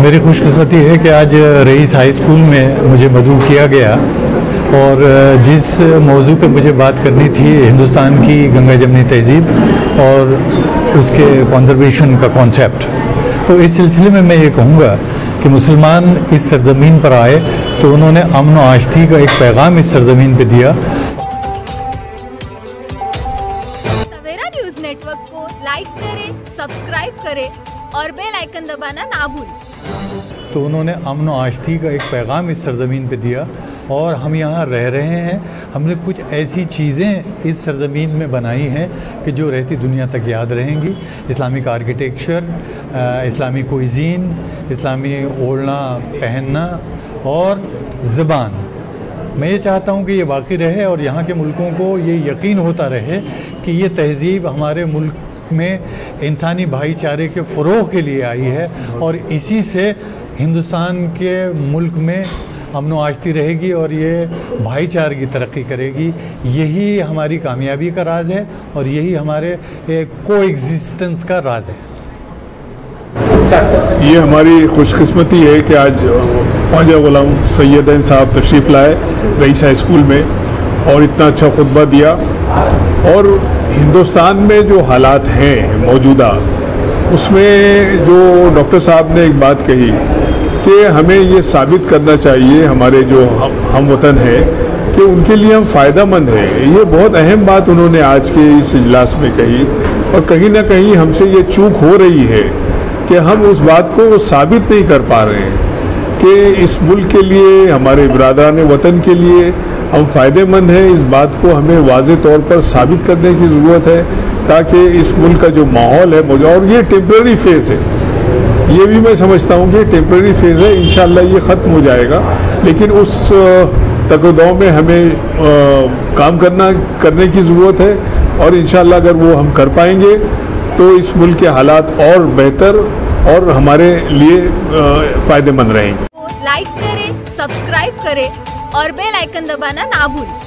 मेरी खुशकिस्मती है कि आज रईस हाई स्कूल में मुझे मदऊ किया गया और जिस मौजू पे मुझे बात करनी थी हिंदुस्तान की गंगा जमनी तहज़ीब और उसके कंजर्वेशन का कॉन्सेप्ट, तो इस सिलसिले में मैं ये कहूँगा कि मुसलमान इस सरजमीन पर आए तो उन्होंने अमन व आश्ती का एक पैगाम इस सरजमीन पे दिया। सवेरा न्यूज़ नेटवर्क को लाइक करें, सब्सक्राइब करें और बेल आइकन दबाना ना भूलें। तो उन्होंने अमन व आश्ती का एक पैगाम इस सरजमीन पे दिया और हम यहाँ रह रहे हैं। हमने कुछ ऐसी चीज़ें इस सरजमीन में बनाई हैं कि जो रहती दुनिया तक याद रहेंगी। इस्लामिक आर्किटेक्चर, इस्लामी कुइज़ीन, इस्लामी ओढ़ना पहनना और ज़बान। मैं ये चाहता हूँ कि ये बाकी रहे और यहाँ के मुल्कों को ये यकीन होता रहे कि ये तहज़ीब हमारे मुल्क में इंसानी भाईचारे के फ़रोग़ के लिए आई है और इसी से हिंदुस्तान के मुल्क में अमन व आश्ती रहेगी और ये भाईचारे की तरक्की करेगी। यही हमारी कामयाबी का राज है और यही हमारे कोएग्जिस्टेंस का राज है। ये हमारी खुशकिस्मती है कि आज ख्वाजा गुलाम सैयदैन साहब तशरीफ़ लाए रईस हाई स्कूल में और इतना अच्छा खुतबा दिया। और हिंदुस्तान में जो हालात हैं मौजूदा, उसमें जो डॉक्टर साहब ने एक बात कही कि हमें ये साबित करना चाहिए हमारे जो हम वतन हैं कि उनके लिए हम फ़ायदा मंद हैं। ये बहुत अहम बात उन्होंने आज के इस इजलास में कही और कहीं ना कहीं हमसे ये चूक हो रही है कि हम उस बात को साबित नहीं कर पा रहे हैं कि इस मुल्क के लिए, हमारे बिरादरान वतन के लिए हम फ़ायदेमंद हैं। इस बात को हमें वाज़े तौर पर साबित करने की ज़रूरत है ताकि इस मुल्क का जो माहौल है और ये टेम्प्रेरी फेज़ है, ये भी मैं समझता हूँ कि टेम्प्रेरी फेज़ है, इंशाअल्लाह ये ख़त्म हो जाएगा। लेकिन उस तकदौ में हमें काम करने की ज़रूरत है और इंशाअल्लाह अगर वो हम कर पाएंगे तो इस मुल्क के हालात और बेहतर और हमारे लिए फ़ायदेमंद रहेंगे। लाइक करें, सब्सक्राइब करें और बेल आइकन दबाना ना भूलें।